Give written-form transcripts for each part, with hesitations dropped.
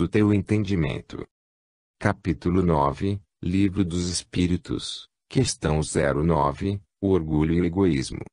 teu entendimento. Capítulo 9, Livro dos Espíritos, questão 09, o orgulho e o egoísmo.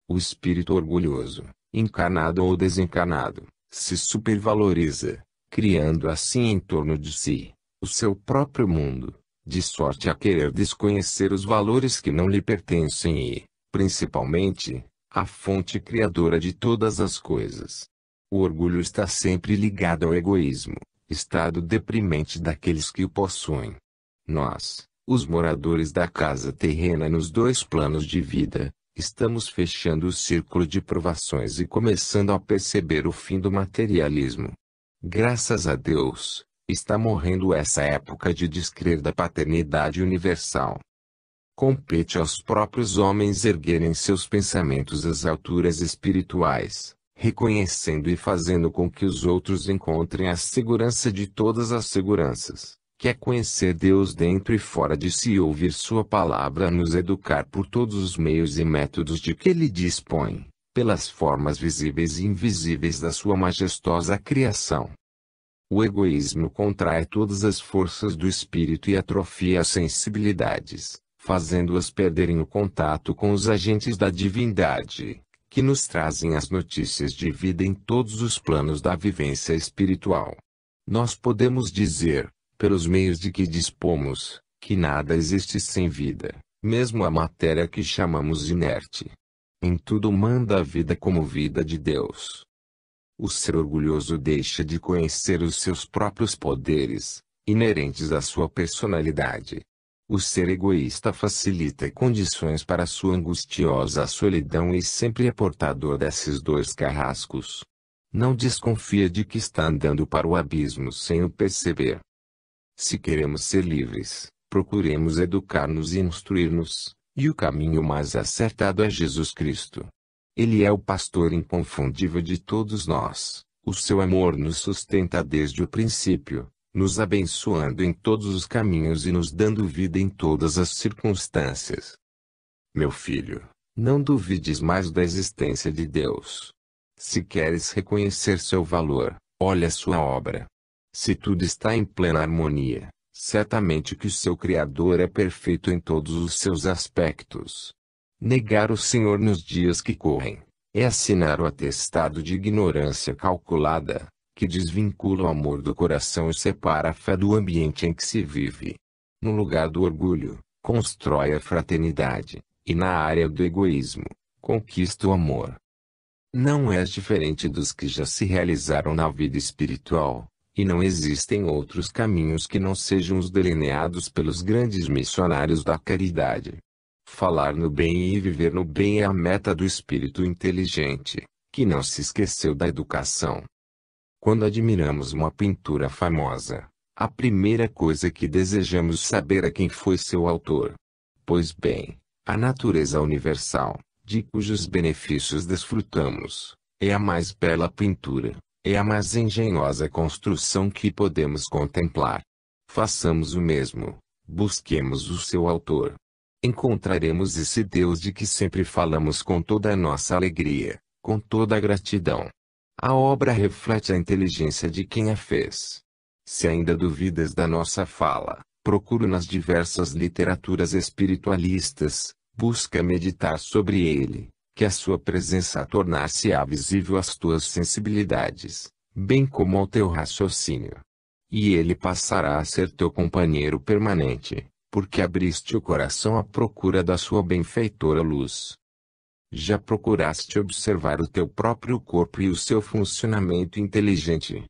O espírito orgulhoso, encarnado ou desencarnado, se supervaloriza, criando assim em torno de si o seu próprio mundo, de sorte a querer desconhecer os valores que não lhe pertencem e, principalmente, a fonte criadora de todas as coisas. O orgulho está sempre ligado ao egoísmo, estado deprimente daqueles que o possuem. Nós, os moradores da casa terrena nos dois planos de vida, estamos fechando o círculo de provações e começando a perceber o fim do materialismo. Graças a Deus, está morrendo essa época de descrer da paternidade universal. Compete aos próprios homens erguerem seus pensamentos às alturas espirituais, reconhecendo e fazendo com que os outros encontrem a segurança de todas as seguranças, que é conhecer Deus dentro e fora de si e ouvir sua palavra a nos educar por todos os meios e métodos de que Ele dispõe, pelas formas visíveis e invisíveis da sua majestosa criação. O egoísmo contrai todas as forças do espírito e atrofia as sensibilidades, fazendo-as perderem o contato com os agentes da divindade, que nos trazem as notícias de vida em todos os planos da vivência espiritual. Nós podemos dizer, pelos meios de que dispomos, que nada existe sem vida, mesmo a matéria que chamamos inerte. Em tudo manda a vida como vida de Deus. O ser orgulhoso deixa de conhecer os seus próprios poderes, inerentes à sua personalidade. O ser egoísta facilita condições para sua angustiosa solidão e sempre é portador desses dois carrascos. Não desconfia de que está andando para o abismo sem o perceber. Se queremos ser livres, procuremos educar-nos e instruir-nos, e o caminho mais acertado é Jesus Cristo. Ele é o pastor inconfundível de todos nós, o seu amor nos sustenta desde o princípio, nos abençoando em todos os caminhos e nos dando vida em todas as circunstâncias. Meu filho, não duvides mais da existência de Deus. Se queres reconhecer seu valor, olha sua obra. Se tudo está em plena harmonia, certamente que o seu Criador é perfeito em todos os seus aspectos. Negar o Senhor nos dias que correm, é assinar o atestado de ignorância calculada, que desvincula o amor do coração e separa a fé do ambiente em que se vive. No lugar do orgulho, constrói a fraternidade, e na área do egoísmo, conquista o amor. Não és diferente dos que já se realizaram na vida espiritual, e não existem outros caminhos que não sejam os delineados pelos grandes missionários da caridade. Falar no bem e viver no bem é a meta do espírito inteligente, que não se esqueceu da educação. Quando admiramos uma pintura famosa, a primeira coisa que desejamos saber é quem foi seu autor. Pois bem, a natureza universal, de cujos benefícios desfrutamos, é a mais bela pintura, é a mais engenhosa construção que podemos contemplar. Façamos o mesmo, busquemos o seu autor. Encontraremos esse Deus de que sempre falamos com toda a nossa alegria, com toda a gratidão. A obra reflete a inteligência de quem a fez. Se ainda duvidas da nossa fala, procura nas diversas literaturas espiritualistas, busca meditar sobre ele, que a sua presença tornar-se-á visível às tuas sensibilidades, bem como ao teu raciocínio. E ele passará a ser teu companheiro permanente, porque abriste o coração à procura da sua benfeitora luz. Já procuraste observar o teu próprio corpo e o seu funcionamento inteligente?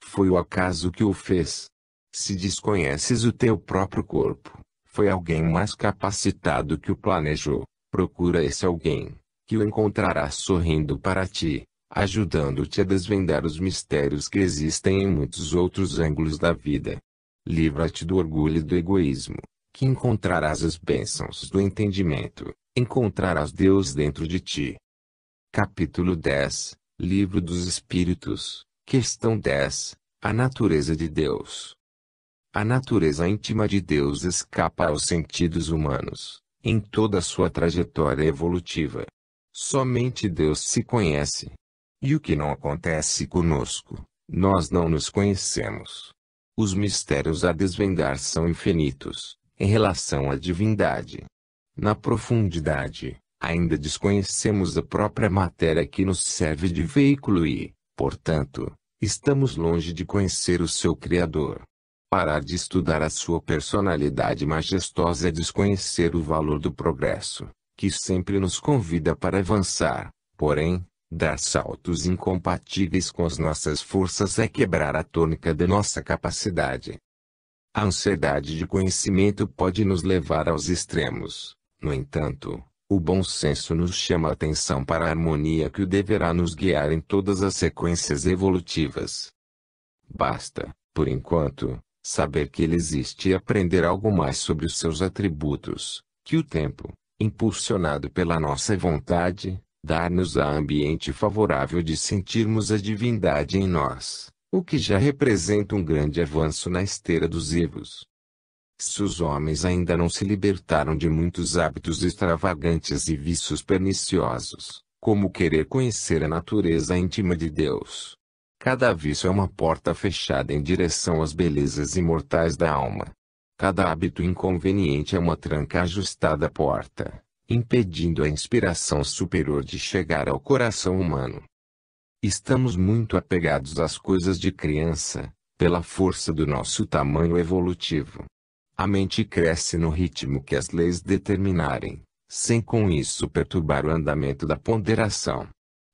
Foi o acaso que o fez? Se desconheces o teu próprio corpo, foi alguém mais capacitado que o planejou. Procura esse alguém, que o encontrarás sorrindo para ti, ajudando-te a desvendar os mistérios que existem em muitos outros ângulos da vida. Livra-te do orgulho e do egoísmo, que encontrarás as bênçãos do entendimento, encontrarás Deus dentro de ti. Capítulo 10, Livro dos Espíritos, questão 10, a natureza de Deus. A natureza íntima de Deus escapa aos sentidos humanos, em toda a sua trajetória evolutiva. Somente Deus se conhece. E o que não acontece conosco, Nós não nos conhecemos. Os mistérios a desvendar são infinitos, em relação à divindade. Na profundidade, ainda desconhecemos a própria matéria que nos serve de veículo e, portanto, estamos longe de conhecer o seu Criador. Parar de estudar a sua personalidade majestosa é desconhecer o valor do progresso, que sempre nos convida para avançar, porém, dar saltos incompatíveis com as nossas forças é quebrar a tônica da nossa capacidade. A ansiedade de conhecimento pode nos levar aos extremos. No entanto, o bom senso nos chama a atenção para a harmonia que o deverá nos guiar em todas as sequências evolutivas. Basta, por enquanto, saber que ele existe e aprender algo mais sobre os seus atributos, que o tempo, impulsionado pela nossa vontade, dar-nos a ambiente favorável de sentirmos a divindade em nós, o que já representa um grande avanço na esteira dos vivos. Se os homens ainda não se libertaram de muitos hábitos extravagantes e vícios perniciosos, como querer conhecer a natureza íntima de Deus, cada vício é uma porta fechada em direção às belezas imortais da alma. Cada hábito inconveniente é uma tranca ajustada à porta, impedindo a inspiração superior de chegar ao coração humano. Estamos muito apegados às coisas de criança, pela força do nosso tamanho evolutivo. A mente cresce no ritmo que as leis determinarem, sem com isso perturbar o andamento da ponderação.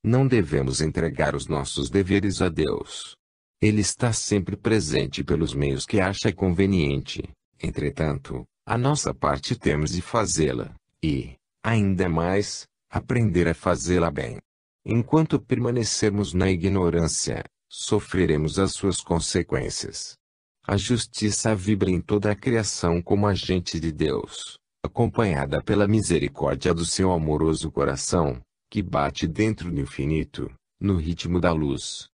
Não devemos entregar os nossos deveres a Deus. Ele está sempre presente pelos meios que acha conveniente. Entretanto, a nossa parte temos de fazê-la, e, ainda mais, aprender a fazê-la bem. Enquanto permanecermos na ignorância, sofreremos as suas consequências. A justiça vibra em toda a criação como agente de Deus, acompanhada pela misericórdia do seu amoroso coração, que bate dentro do infinito, no ritmo da luz.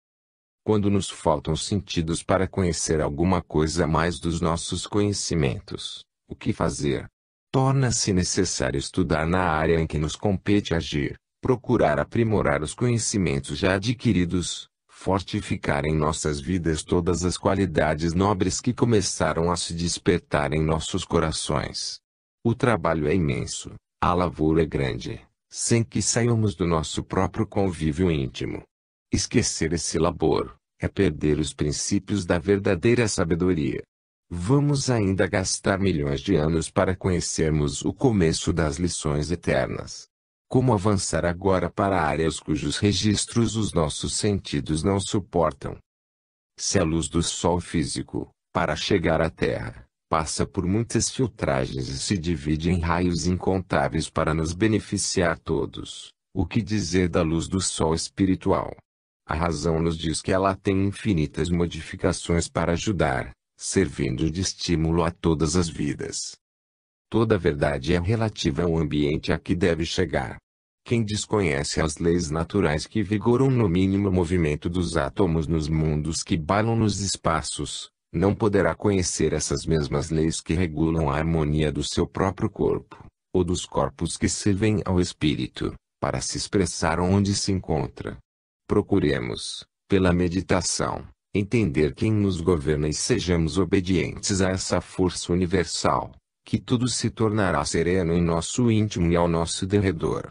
Quando nos faltam sentidos para conhecer alguma coisa a mais dos nossos conhecimentos, o que fazer? Torna-se necessário estudar na área em que nos compete agir, procurar aprimorar os conhecimentos já adquiridos, fortificar em nossas vidas todas as qualidades nobres que começaram a se despertar em nossos corações. O trabalho é imenso, a lavoura é grande, sem que saiamos do nosso próprio convívio íntimo. Esquecer esse labor é perder os princípios da verdadeira sabedoria. Vamos ainda gastar milhões de anos para conhecermos o começo das lições eternas. Como avançar agora para áreas cujos registros os nossos sentidos não suportam? Se a luz do Sol físico, para chegar à Terra, passa por muitas filtragens e se divide em raios incontáveis para nos beneficiar todos, o que dizer da luz do Sol espiritual? A razão nos diz que ela tem infinitas modificações para ajudar, servindo de estímulo a todas as vidas. Toda a verdade é relativa ao ambiente a que deve chegar. Quem desconhece as leis naturais que vigoram no mínimo movimento dos átomos nos mundos que bailam nos espaços, não poderá conhecer essas mesmas leis que regulam a harmonia do seu próprio corpo, ou dos corpos que servem ao espírito, para se expressar onde se encontra. Procuremos, pela meditação, entender quem nos governa e sejamos obedientes a essa força universal, que tudo se tornará sereno em nosso íntimo e ao nosso derredor.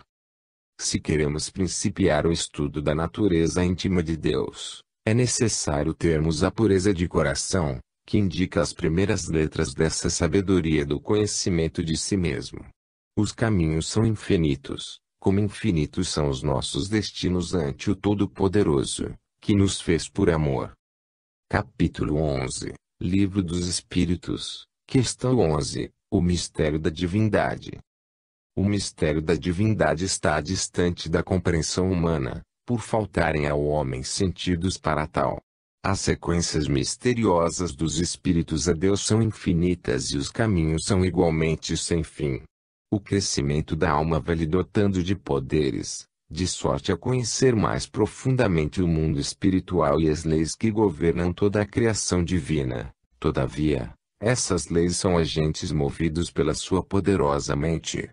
Se queremos principiar o estudo da natureza íntima de Deus, é necessário termos a pureza de coração, que indica as primeiras letras dessa sabedoria do conhecimento de si mesmo. Os caminhos são infinitos, como infinitos são os nossos destinos ante o Todo-Poderoso, que nos fez por amor. Capítulo 11, Livro dos Espíritos, Questão 11, O Mistério da Divindade. O mistério da divindade está distante da compreensão humana, por faltarem ao homem sentidos para tal. As sequências misteriosas dos espíritos a Deus são infinitas e os caminhos são igualmente sem fim. O crescimento da alma vai lhe dotando de poderes, de sorte a conhecer mais profundamente o mundo espiritual e as leis que governam toda a criação divina. Todavia, essas leis são agentes movidos pela sua poderosa mente,